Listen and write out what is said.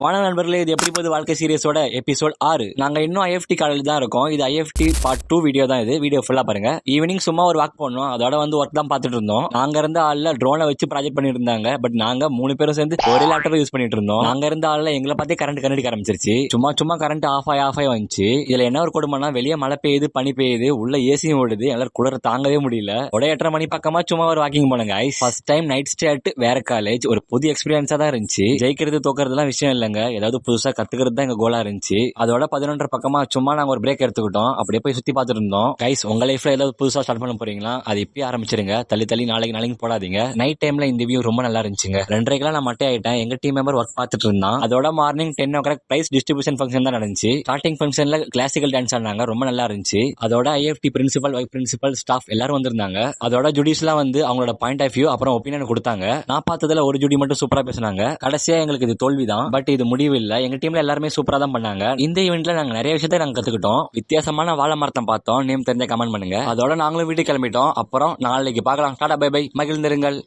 வணக்கம் நண்பர்களே, இது எப்படி போகுது வாழ்க்கை சீரியஸோட எபிசோட் 6. நாங்க இன்னும் ஐஎஃப்டி காலேஜ் தான் இருக்கோம். இது ஐஎஃப்டி பார்ட் 2 வீடியோ தான். இது வீடியோ ஃபுல்லா பாருங்க. ஈவினிங் சும்மா ஒரு வாக் போனோம். அதோட வந்து ஒர்க் தான் பார்த்துட்டு இருந்தோம். நாங்க இருந்த ஆள்ல ட்ரோனை வச்சு ப்ராஜெக்ட் பண்ணிட்டு இருந்தாங்க. பட் நாங்க 3 பேரும் சேர்ந்து ஒரே லேப்டாப் யூஸ் பண்ணிட்டு இருந்தோம். நாங்க இருந்த ஆள்ல எங்களை பார்த்தே கரண்ட் கரண்ட் ஆரம்பிச்சிருச்சு. சும்மா கரண்ட் ஆஃப் ஆகி வந்துச்சு. இதுல என்ன ஒரு கொடுமைனா, வெளியே மழை பெய்யுது, பனி பெய்யுது, உள்ள ஏசியும் ஓடுது. எல்லாரும் குளிர தாங்கவே முடியல. ஒரு 8:30 மணி பக்கமா சும்மா ஒரு வாக்கிங் போனங்க. First time night stay at வேற காலேஜ். ஒரு புது எக்ஸ்பீரியன்ஸா தான் இருந்துச்சு. ஜெயிக்கிறது தோக்குறதுலாம் விஷயம் இல்லைங்க, ஏதாவது புதுசா கத்துக்கிறது தான் எங்க கோலா இருந்துச்சு. அதோட 11:30 பக்கமா சும்மா நாங்க ஒரு பிரேக் எடுத்துக்கிட்டோம். அப்படியே போய் சுத்தி பார்த்துட்டு இருந்தோம். கைஸ், உங்க லைஃப்ல ஏதாவது புதுசா ஸ்டார்ட் பண்ண போறீங்களா? அது இப்பயே ஆரம்பிச்சிருங்க. தள்ளி நாளைக்கு போடாதீங்க. நைட் டைம்ல இந்த வியூ ரொம்ப நல்லா இருந்துச்சுங்க. 2:30 நான் மட்டே ஆயிட்டேன். எங்க டீம் மெம்பர் ஒர்க் பார்த்துட்டு இருந்தான். அதோட morning 10 o'clock price distribution function தான் நடந்துச்சு. ஸ்டார்டிங் ஃபங்க்ஷன்ல கிளாசிக்கல் டான்ஸ் ஆனாங்க, ரொம்ப நல்லா இருந்துச்சு. அதோட IFT principal, vice principal, staff எல்லாரும் வந்திருந்தாங்க. அதோட ஜுடிஸ்லாம் வந்து அவங்களோட பாயிண்ட் ஆஃப் வியூ அப்புறம் ஒப்பீனியன் கொடுத்தாங்க. நான் பார்த்ததுல ஒரு ஜுடி மட்டும் சூப்பரா பேசினாங்க. கடைசியா எங்களுக்கு இது தோல்விதான். பட் இது முடிவு இல்ல. எங்க டீம்ல எல்லாருமே சூப்பரா தான் பண்ணாங்க. இந்த ஈவென்ட்ல நாங்க நிறைய விஷயத்தை நாங்க கத்துக்கிட்டோம். வித்தியாசமான வாழை மரத்தம் பார்த்தோம். நேம் தெரிஞ்ச கமெண்ட் பண்ணுங்க. அதோட நாங்களும் வீட்டுக்கு கிளம்பிட்டோம். அப்புறம் நாளைக்கு பார்க்கலாம். Tata bye bye, மகிழ்ந்திருங்கள்.